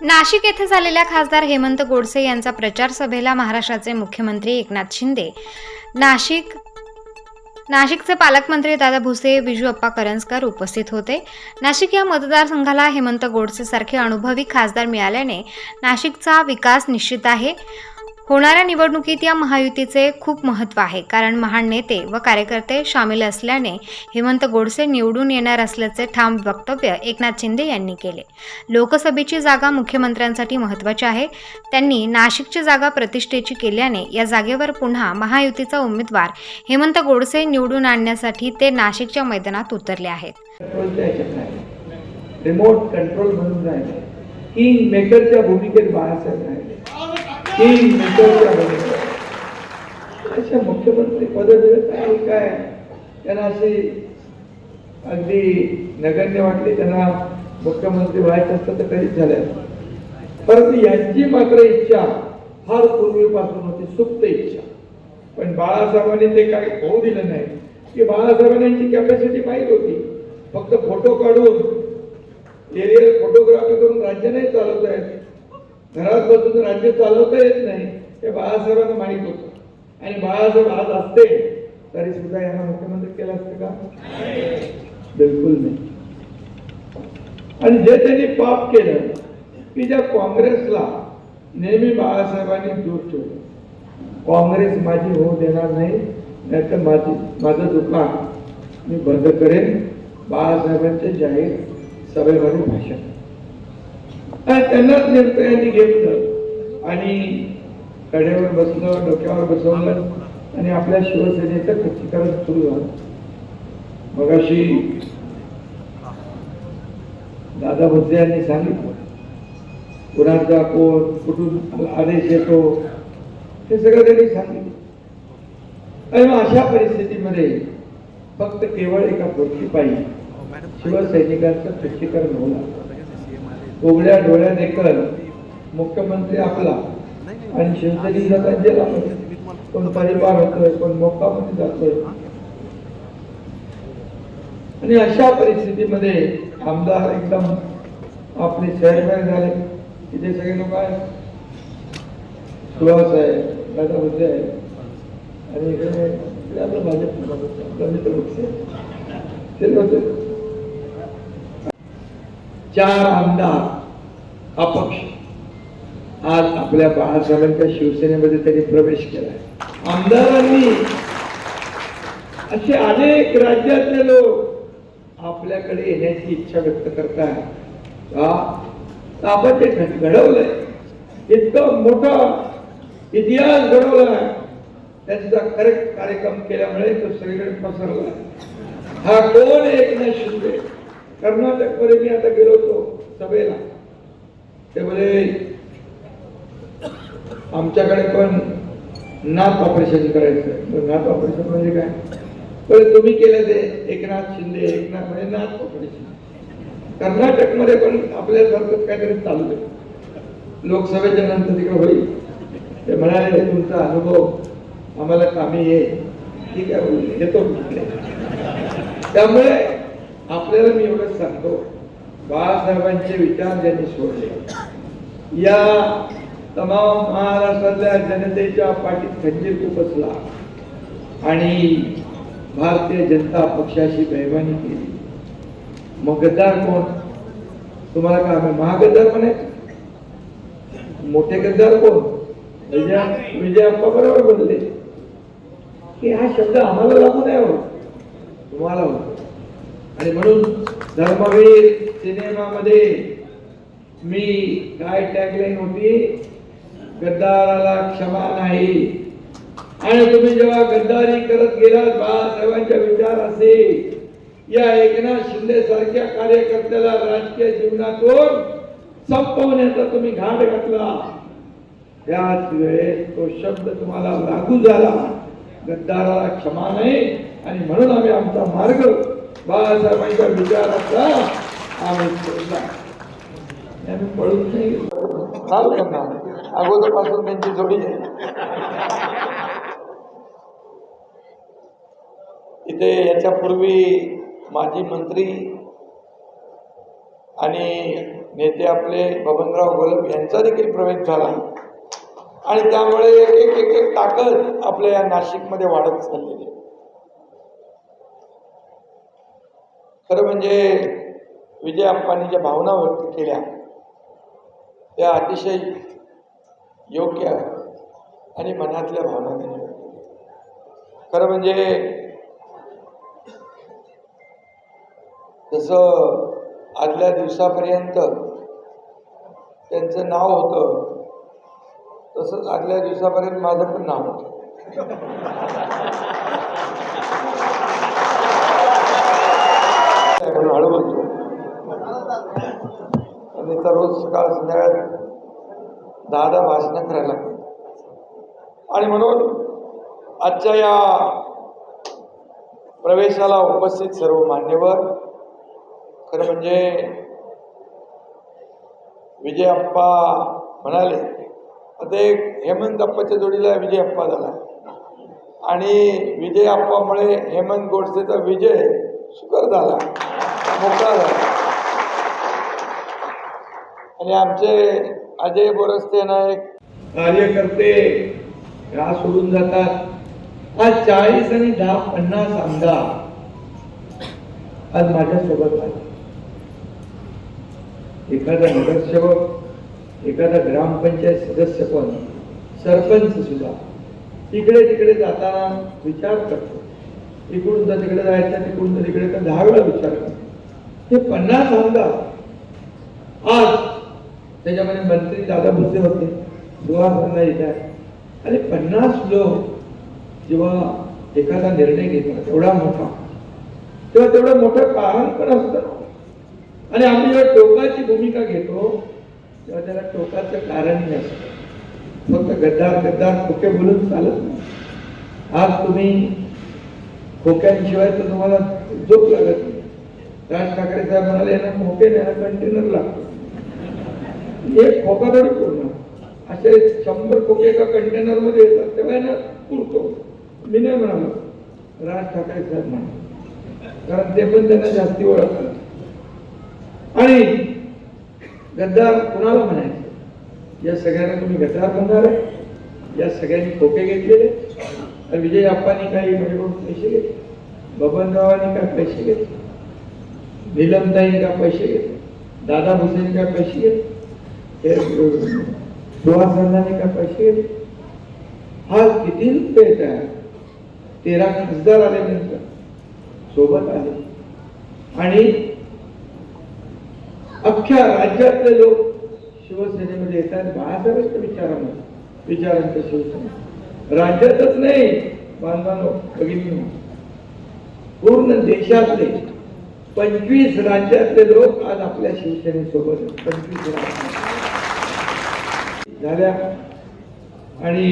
नाशिक येथे झालेल्या खासदार हेमंत गोडसे यांचा प्रचार सभेला महाराष्ट्राचे मुख्यमंत्री एकनाथ शिंदे, नाशिकचे पालकमंत्री दादा भुसे, विजू अप्पा करंजकर उपस्थित होते. नाशिक या मतदारसंघाला हेमंत गोडसे सारखे अनुभवी खासदार मिळाल्याने नाशिकचा विकास निश्चित आहे. होणाऱ्या निवडणुकीत या महायुतीचे खूप महत्त्व आहे, कारण महान नेते व कार्यकर्ते सामील असल्याने हेमंत गोडसे निवडून येणार असल्याचे ठाम वक्तव्य एकनाथ शिंदे यांनी केले. लोकसभेची जागा मुख्यमंत्र्यांसाठी महत्त्वाची आहे. त्यांनी नाशिकची जागा प्रतिष्ठेची केल्याने या जागेवर पुन्हा महायुतीचा उमेदवार हेमंत गोडसे निवडून आणण्यासाठी ते नाशिकच्या मैदानात उतरले आहेत. रिमोट कंट्रोल म्हणून राहिले, किंग मेकरच्या भूमिकेत बाळासाहेब राहिले. किंग मेकरच्या भूमिकेत अशा मुख्यमंत्री पदवी काय त्यांना अशी अगदी नगण्य वाटली. त्यांना मुख्यमंत्री व्हायचं असतं तर कधीच झालं. परंतु यांची मात्र इच्छा फार पूर्वीपासून होती, सुप्त इच्छा. पण बाळासाहेबांनी ते काही होऊ दिलं नाही. की बाळासाहेबांची कॅपॅसिटी माहीत होती. फक्त फोटो काढून एरियल फोटोग्राफी करून राज्य नाही चालवता येत, घरात बसून राज्य चालवता येत नाही, हे बाळासाहेबांना माहीत होतं. आणि बाळासाहेब आज असते तरी सुद्धा यांना मुख्यमंत्री केलं असतं का? बिलकुल नाही. आणि जे त्यांनी पाप केलं की ज्या काँग्रेसला नेहमी बाळासाहेबांनी दूर ठेवलं. काँग्रेस माझी होऊ देणार नाही, नाहीतर माझं दुकान मी बंद करेन. बाळासाहेबांचे जाहीर सभेमध्ये भाषण त्यांनाच नेमकं यांनी घेतलं आणि कडेवर बसलं, डोक्यावर बसवलं आणि आपल्या शिवसेनेचं खच्चीकरण सुरू झालं. मगाशी दादा भुसे यांनी सांगितलं कुणाचा कोण कुठून आदेश येतो हे सगळं त्यांनी सांगितलं. आणि मग अशा परिस्थितीमध्ये फक्त केवळ एका गोष्टीपायी शिवसैनिकांचं खच्चीकरण होणार. उघड्या डोळ्या देखील मुख्यमंत्री आपला आणि शिवसैनिक जातात जेलामध्ये, कोण परिवार होतोय, कोण मोक्कामध्ये जातोय. आणि अशा परिस्थितीमध्ये आमदार एकदम आपले शहरबाहेर झाले. तिथे सगळे लोक आहेत, सुहास आहे, दादा भुसे आहे आणि इकडे आपलं भाजप मित्र होते. 4 आमदार अपक्ष आज आपल्या बाळासाहेबांच्या शिवसेनेमध्ये त्यांनी प्रवेश केलाय. आमदारांनी असे अनेक राज्यातले लोक आपल्याकडे येण्याची इच्छा व्यक्त करतात. आपण ते घडवलंय, इतकं मोठा इतिहास घडवलाय. त्याचा करेक्ट कार्यक्रम केल्यामुळे तो सगळीकडे पसरला. हा कोण एकनाथ शिंदे. कर्नाटक मध्ये मी आता गेलो होतो सभेला, ते बोले आमच्याकडे पण नाक ऑपरेशन करायचं. नाक ऑपरेशन म्हणजे काय? पण तुम्ही केलं ते एकनाथ शिंदे. एकनाथ म्हणजे नाक ऑपरेशन. कर्नाटक मध्ये पण आपल्यासारखं काहीतरी चालू आहे. लोकसभेच्या नंतर तिकडे होईल. ते म्हणाले तुमचा अनुभव आम्हाला कामी येईल. ठीक आहे बोलले, येतो. त्यामुळे आपल्याला मी एवढंच सांगतो, बाळासाहेबांचे विचार ज्यांनी सोडले, या तमाम महाराष्ट्रातल्या जनतेच्या पाठीत खंजीर खुपसला आणि भारतीय जनता पक्षाशी बेईमानी केली. मग गद्दार कोण? तुम्हाला काय आम्ही महागद्दार म्हणायचं? मोठे गद्दार कोण? विजय अप्पा बरोबर बोलले की हा शब्द आम्हाला लागू नाही होत, तुम्हाला होत. आणि म्हणून धर्मवीर सिनेमामध्ये मी काय टॅगलाईन होती, गद्दाराला क्षमा नाही. आणि तुम्ही जेव्हा गद्दारी करत गेलात बाळासाहेबांच्या विचार असेल, या एकनाथ शिंदे सारख्या कार्यकर्त्याला राजकीय जीवनातून संपवण्याचा तुम्ही घाट घातला. त्याच वेळेस तो शब्द तुम्हाला लागू झाला, गद्दाराला क्षमा नाही. आणि म्हणून आम्ही आमचा मार्ग बाळासाहेबांच्या विचाराचा आम्ही सोडला. आम्ही पळून नाही गेलो. अगोदरपासून त्यांची जोडी आहे. इथे याच्यापूर्वी माजी मंत्री आणि नेते आपले बबनराव घोलप यांचा देखील प्रवेश झाला आणि त्यामुळे एक ताकद आपल्या या नाशिकमध्ये वाढत चाललेली आहे. खरं म्हणजे विजय अप्पांनी ज्या भावना व्यक्त केल्या त्या अतिशय योग्य आणि मनातल्या भावना त्यांनी व्यक्त केल्या. खरं म्हणजे जसं आदल्या दिवसापर्यंत त्यांचं नाव होतं तसंच आदल्या दिवसापर्यंत माझं पण नाव होतं. हळू बोलतो आणि तर रोज सकाळ संध्याकाळ 10 भाषणं करायला लागतात आणि म्हणून आजच्या या प्रवेशाला उपस्थित सर्व मान्यवर, खरं म्हणजे विजय अप्पा म्हणाले आता एक हेमंत अप्पाच्या जोडीला विजय अप्पा झाला आणि विजय अप्पामुळे हेमंत गोडसेचा विजय सुकर झाला, मोकळा झाला. आणि आमचे अजय बोरस्ते नायक कार्यकर्ते का सोडून जातात. आज 40 आणि 10-50 आमदार आज माझ्यासोबत आहे. एखादा नगरसेवक, एखादा ग्रामपंचायत सदस्य पण, सरपंच सुद्धा तिकडे तिकडे जाताना विचार करतो, इकडून तर तिकडे जायचं, तिकडून तर तिकडे, तर 10 वेळा विचार करतो. हे 50 आमदार आज त्याच्यामध्ये मंत्री दादा भुसे होते, सुहास येतात आणि 50 लोक जेव्हा एखादा निर्णय घेतात एवढा मोठा, तेव्हा तेवढं मोठं कारण पण असतं. आणि आम्ही जेव्हा टोकाची भूमिका घेतो तेव्हा त्याला टोकाचं कारणही असतं. फक्त गद्दार गद्दार खोके बोलून चालत नाही. आज तुम्ही खोक्यांशिवाय तर तुम्हाला झोप लागत नाही. राज ठाकरे साहेब म्हणाले ना, खोके नाही कंटेनर लागतो. एक खोका तरी पूर्ण असे 100 खोके एका कंटेनर मध्ये येतात तेव्हा ना पुरतो. मी नाही म्हणालो, राज ठाकरे साहेब म्हणा, कारण ते पण त्यांना जास्ती ओळखतात. आणि गद्दार कुणाला म्हणायचं? या सगळ्यांना तुम्ही गद्दार म्हणणार आहे? या सगळ्यांनी खोके घेतलेले. विजय अप्पांनी काही माझ्याकडून पैसे घेतले, बबनरावांनी काय पैसे घेतले, नीलमताईंनी काय पैसे घेतले, दादा भुसेंनी काय पैसे घेतले, सुहासांनी काय पैसे घेतले. हा किती रुपये येत आहे? 13 खासदार आल्यानंतर सोबत आले आणि अख्ख्या राज्यातले लोक शिवसेनेमध्ये येतात. बाळासाहेबांच्या विचारांच्या शिवसेना राज्यातच नाही, बांधवांनो भगिनींनो, पूर्ण देशातले 25 राज्यातले लोक आज आपल्या शिवसेनेसोबत 25 झाल्या. आणि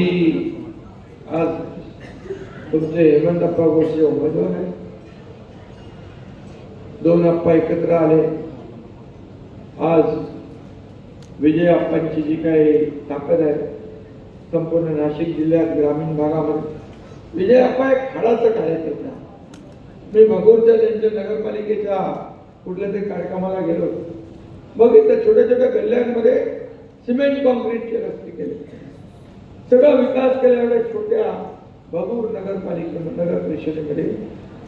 आज तुमचे हेमंत अप्पा गोडसे उमेदवार आहे. 2 अप्पा एकत्र आले. आज विजय अप्पांची जी काही ताकद आहे संपूर्ण नाशिक जिल्ह्यात ग्रामीण भागामध्ये, विजय अप्पा एक खडाचा कार्यकर्ता. मी भगोरच्या त्यांच्या नगरपालिकेच्या कुठल्या तरी कार्यक्रमाला गेलो, बघितलं छोट्या छोट्या गल्ल्यांमध्ये सिमेंट कॉन्क्रीटचे रस्ते केले, सगळा विकास केला. एवढ्या छोट्या भगूर नगर परिषदेमध्ये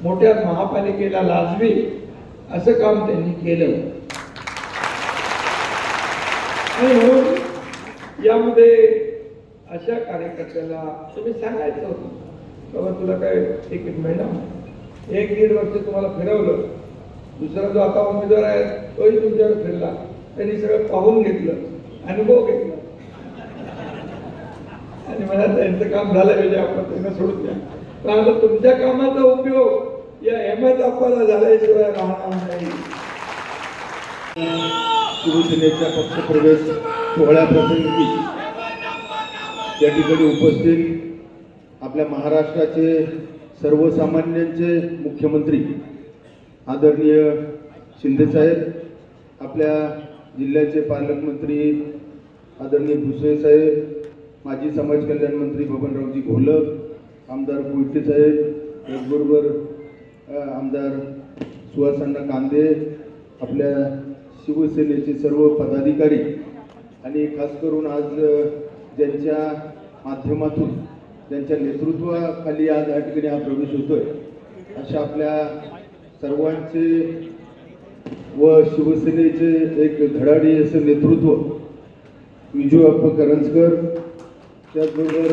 मोठ्या महापालिकेला लाजवी असं काम त्यांनी केलं. आणि म्हणून यामध्ये अशा कार्यकर्त्याला तुम्ही सांगायचं होतं, बाबा तुला काय 1 महिना 1-1.5 वर्ष तुम्हाला फिरवलं, दुसरा जो आता उमेदवार आहे तोही तुमच्यावर फिरला, त्यांनी सगळं पाहून घेतलं, अनुभव घेतला आणि मला त्यांचं काम झालं विजय अप्पा त्यांना सोडून द्या. पण आता तुमच्या कामाचा उपयोग या हेमंत अप्पाला झाल्याशिवाय राहणार नाही. शिवसेनेच्या पक्षप्रवेश सोहळ्याप्रसंगी या ठिकाणी उपस्थित आपल्या महाराष्ट्राचे सर्वसामान्यांचे मुख्यमंत्री आदरणीय शिंदेसाहेब, आपल्या जिल्ह्याचे पालकमंत्री आदरणीय भुसे साहेब, माजी समाज कल्याण मंत्री बबनरावजी घोलप, आमदार कोयटे साहेब, त्याचबरोबर आमदार सुहासांना कांदे, आपल्या शिवसेनेचे सर्व पदाधिकारी आणि खास करून आज ज्यांच्या माध्यमातून ज्यांच्या नेतृत्वाखाली आज या ठिकाणी हा प्रवेश होतोय अशा आपल्या सर्वांचे व शिवसेनेचे एक धडाडी असं नेतृत्व विजू अप्पा करंजकर, त्याचबरोबर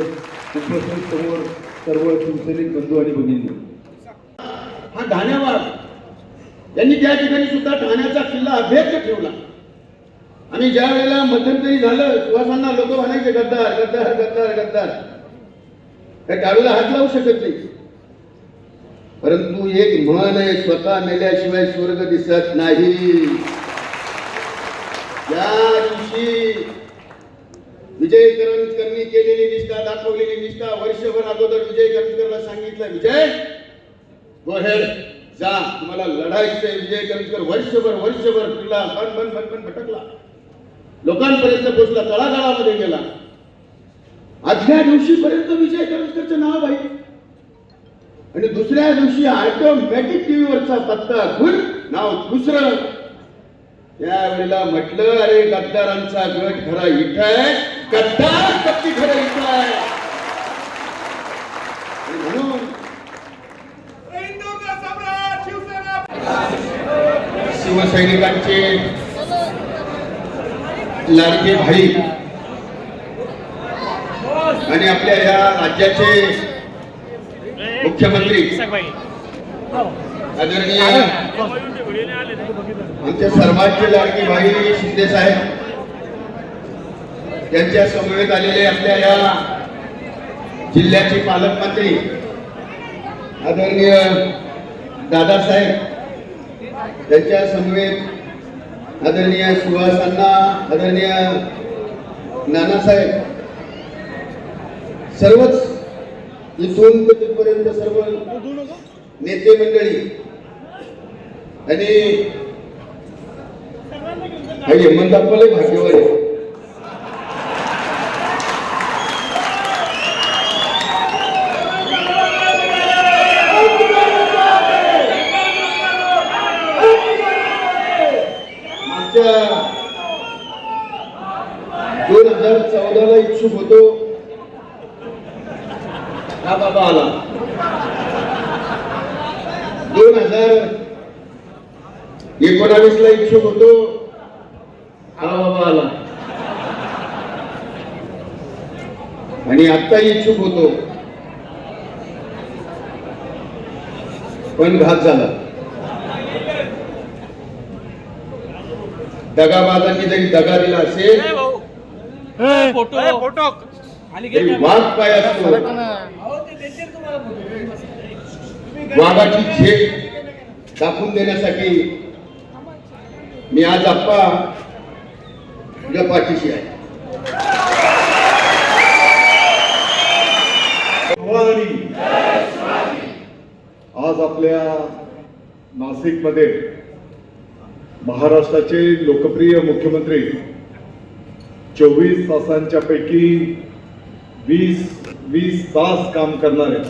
उपस्थित समोर सर्व शिवसैनिक बंधू आणि भगिनी. हा ठाण्यावाद यांनी त्या ठिकाणी सुद्धा ठाण्याचा किल्ला अभेद्य ठेवला आणि ज्या वेळेला मध्यंतरी झालं सुहासांना लोक म्हणायचे गद्दार गद्दार गद्दार गद्दार, त्यावेळेला हात लावू शकत नाही. परंतु एक म्हण आहे, स्वतः मेल्याशिवाय स्वर्ग दिसत नाही. त्या दिवशी विजय करंजकरनी केलेली निष्ठा, दाखवलेली निष्ठा, वर्षभर अगोदर विजय करंजकरला सांगितलं, विजय गो हेड, जा, तुम्हाला लढायचंय. विजय करंजकर वर्षभर फिरला, बन भटकला, लोकांपर्यंत पोहोचला, तळागाळामध्ये गेला. आदल्या दिवशीपर्यंत विजय करंजकरचं नाव आहे आणि दुसऱ्या दिवशी ऑटोमॅटिक टीव्हीवरचा पत्ता खुल, नाव दुसरं. त्यावेळेला म्हटलं, अरे गद्दारांचा गट खरा इथं आहे, गद्दार शक्ती खरं इथं आहे. म्हणून शिवसैनिकांचे लाडके भाई आणि आपल्या या राज्याचे मुख्यमंत्री आदरणीय आमच्या सर्वांचे लाडके भाई शिंदे साहेब, त्यांच्या समवेत आलेले आपल्या या जिल्ह्याचे पालकमंत्री आदरणीय दादासाहेब, त्यांच्या समवेत आदरणीय सुहासांना, आदरणीय नानासाहेब, सर्वच इथून ते तिथपर्यंत सर्व नेते मंडळी आणि हेमंत अप्पाले भाग्यवान आहे. मागच्या 2014ला इच्छुक होतो, हा बाबा आला. 2019ला इच्छुक होतो, हा बाबा आला. आणि आता इच्छुक होतो, पण घात झाला. दगाबाजांनी जरी दगा दिला असेल तरी वाघ काय असतो, वाघाची झेप दाखवून देण्यासाठी मी आज आप्पा तुझ्या पाठीशी आहे. आज आपल्या नाशिकमध्ये महाराष्ट्राचे लोकप्रिय मुख्यमंत्री 24 तासांच्या पैकी 20 तास काम करणारे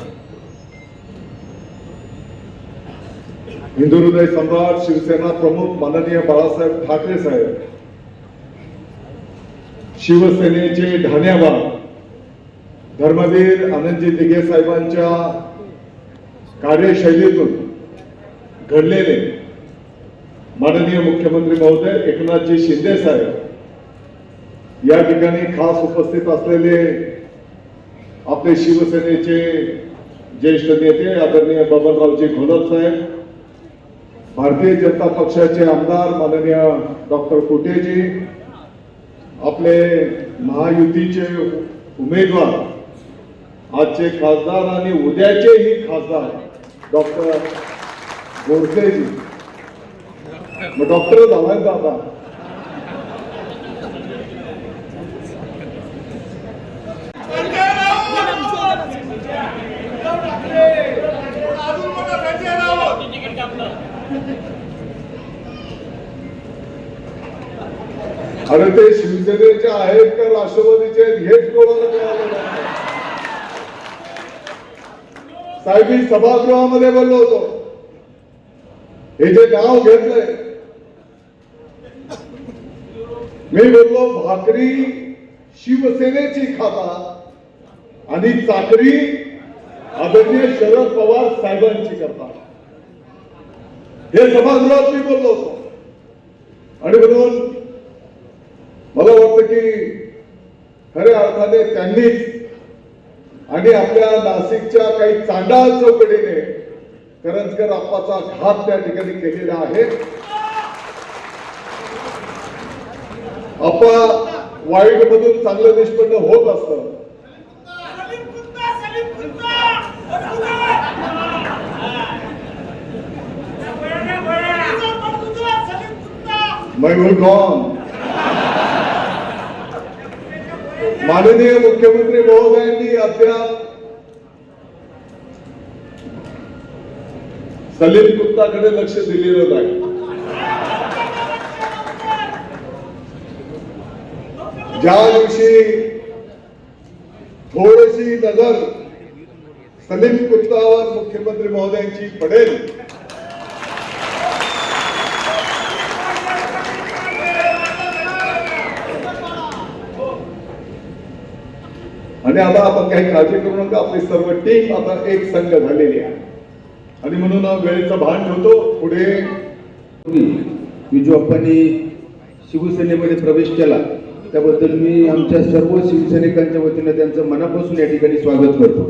हिंदू हृदय सम्राट शिवसेना प्रमुख माननीय बाळासाहेब ठाकरे साहेब, शिवसेनेचे ढाण्याबाद धर्मवीर आनंदजी दिघे साहेबांच्या कार्यशैलीतून घडलेले माननीय मुख्यमंत्री महोदय एकनाथजी शिंदे साहेब या ठिकाणी खास उपस्थित असलेले आपले शिवसेनेचे ज्येष्ठ नेते आदरणीय बबनरावजी घोलप साहेब, भारतीय जनता पक्षाचे आमदार माननीय डॉक्टर कुटेजी, आपले महायुतीचे उमेदवार आजचे खासदार आणि उद्याचेही खासदार डॉक्टर गोडसेजी. मग डॉक्टर झालाय आता. अरे ते शिवसेनेचे आहेत का राष्ट्रवादीचे आहेत हेच कोणाला कळालं नाही. साहेब मी सभागृहामध्ये बोललो होतो, हे जे नाव घेतलंय मी बोललो भाकरी शिवसेनेची खाता आणि चाकरी आदरणीय शरद पवार साहेबांची करता, हे सभागृहात मी बोललो होतो. आणि म्हणून मला वाटतं की खऱ्या अर्थाने त्यांनीच आणि आपल्या नाशिकच्या काही चांडाळ चौकटीने करंजकर आप्पाचा घात त्या ठिकाणी केलेला आहे. आप्पा वाईट मधून चांगलं निष्पन्न होत असतं. मैं विल गॉन. माननीय मुख्यमंत्री महोदयांनी अद्याप सलीम कुत्ताकडे लक्ष दिलेलं नाही. ज्या दिवशी थोडीशी नजर सलीम कुत्तावर मुख्यमंत्री महोदयांची पडेल, आणि आता आपण काही काळजी करू नका, आपली सर्व टीम आता एक संघ झालेली आहे. आणि म्हणून वेळेचं भान ठेवतो. पुढे विजू अप्पांनी शिवसेनेमध्ये प्रवेश केला त्याबद्दल मी आमच्या सर्व शिवसैनिकांच्या वतीने त्यांचं मनापासून या ठिकाणी स्वागत करतो.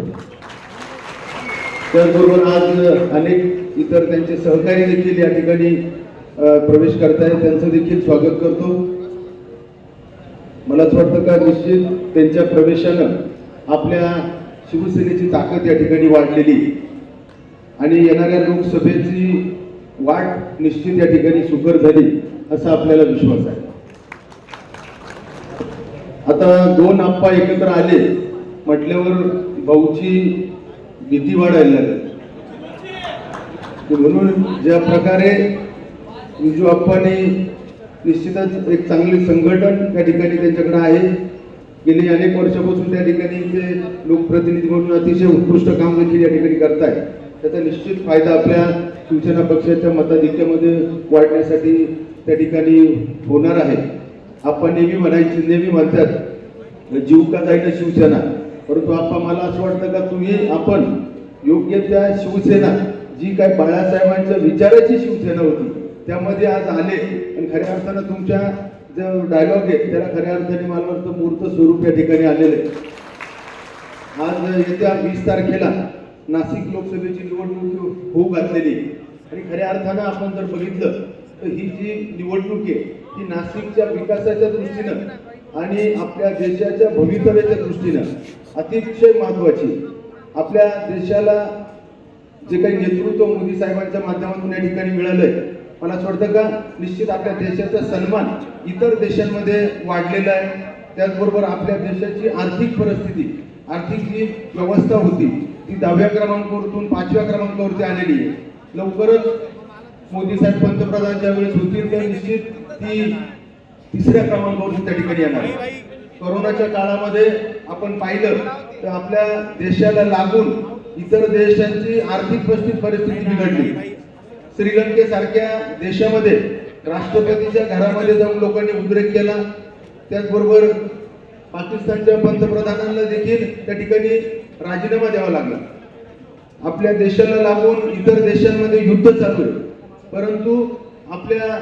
त्याचबरोबर आज अनेक इतर त्यांचे सहकारी देखील या ठिकाणी प्रवेश करतायत, त्यांचं देखील स्वागत करतो. मला असं वाटतं का निश्चित त्यांच्या प्रवेशानं आपल्या शिवसेनेची ताकद या ठिकाणी वाढलेली आणि येणाऱ्या लोकसभेची वाट निश्चित या ठिकाणी सुकर झाली असा आपल्याला विश्वास आहे. आता दोन आप्पा एकत्र आले म्हटल्यावर भाऊची भीती वाढायला लागली. म्हणून ज्या प्रकारे विजू आप्पांनी निश्चितच एक चांगले संघटन त्या ठिकाणी त्यांच्याकडे आहे. गेली अनेक वर्षापासून त्या ठिकाणी ते लोकप्रतिनिधी म्हणून अतिशय उत्कृष्ट काम देखील या ठिकाणी करतायत. त्याचा निश्चित फायदा आपल्या शिवसेना पक्षाच्या मताधिक्यामध्ये वाढण्यासाठी त्या ठिकाणी होणार आहे. आपण नेहमी नेहमी म्हणतात जीव का जाईना शिवसेना, परंतु आपण मला असं वाटतं का तुम्ही आपण योग्य त्या शिवसेना जी काय बाळासाहेबांच्या विचाराची शिवसेना होती त्यामध्ये आज आले आणि खऱ्या अर्थानं तुमच्या जो डायलॉग आहे त्याला खऱ्या अर्थाने मला वाटतं मूर्त स्वरूप या ठिकाणी आलेलं आहे. आज येत्या 20 तारखेला नाशिक लोकसभेची निवडणूक होऊ घातलेली आणि खऱ्या अर्थानं आपण जर बघितलं तर ही जी निवडणूक आहे ती नाशिकच्या विकासाच्या दृष्टीनं आणि आपल्या देशाच्या भवितव्याच्या दृष्टीनं अतिशय महत्वाची. आपल्या देशाला जे काही नेतृत्व मोदी साहेबांच्या माध्यमातून या ठिकाणी मिळालंय, मला असं वाटतं का निश्चित आपल्या देशाचा सन्मान इतर देशांमध्ये वाढलेला आहे. त्याचबरोबर आपल्या देशाची आर्थिक परिस्थिती, आर्थिक जी व्यवस्था होती ती 10व्या क्रमांकावरून 5व्या क्रमांकावरती आलेली आहे. लवकरच मोदी साहेब पंतप्रधान ज्या वेळेस होतील त्या निश्चित ती 3ऱ्या क्रमांकावरून त्या ठिकाणी येणार. कोरोनाच्या काळामध्ये आपण पाहिलं तर आपल्या देशाला लागून इतर देशांची आर्थिक परिस्थिती बिघडली. श्रीलंकेसारख्या देशामध्ये राष्ट्रपतीच्या घरामध्ये जाऊन लोकांनी उद्रेक केला. त्याचबरोबर पाकिस्तानच्या पंतप्रधानांना देखील त्या ठिकाणी राजीनामा द्यावा लागला. आपल्या देशाला लागून इतर देशांमध्ये युद्ध चालू आहे, परंतु आपल्या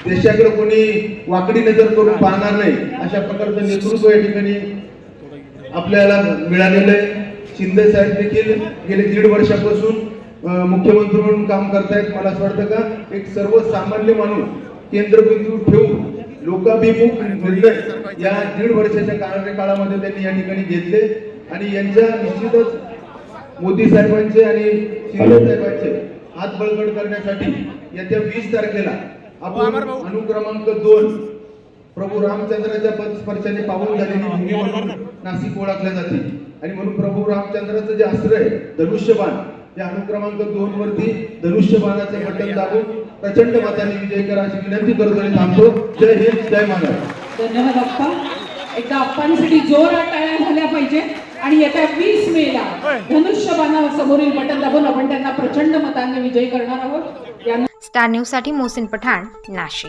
देशाकडे कोणी वाकडी नजर करून पाहणार नाही अशा प्रकारचं नेतृत्व या ठिकाणी आपल्याला मिळालेलं आहे. शिंदे साहेब देखील गेले 1.5 वर्षापासून मुख्यमंत्री म्हणून काम करतायत. मला असं वाटतं का एक सर्वसामान्य माणूस केंद्रबिंदू ठेवून लोकाभिमुख निर्णय या 1.5 वर्षाच्या कार्यकाळामध्ये त्यांनी या ठिकाणी घेतले आणि यांच्या निश्चितच मोदी साहेबांचे आणि शिंदे साहेबांचे हात बळकट करण्यासाठी येत्या 20 तारखेला आपण अनुक्रमांक 2 प्रभू रामचंद्राच्या पदस्पर्शाने पावन झालेली भूमी म्हणून नाशिक ओळखल्या जाते आणि म्हणून प्रभू रामचंद्राचं जे अस्त्र आहे धनुष्यबाण या अनुक्रमांक 2 वरती धनुष्यबाणाचे बटन दाबून प्रचंड मताने विजय करा अशी विनंती करतो आणि थांबतो. जय हिंद, जय महाराष्ट्र. धन्यवाद अप्पा. एकदा अप्पांसाठी जोरात टाळ्या झाल्या पाहिजे आणि येत्या 20 मेला धनुष्यबाणा समोरील बटन दाबून आपण त्यांना प्रचंड मतांनी विजयी करणार आहोत. स्टार न्यूज साठी मोहसिन पठाण, नाशिक.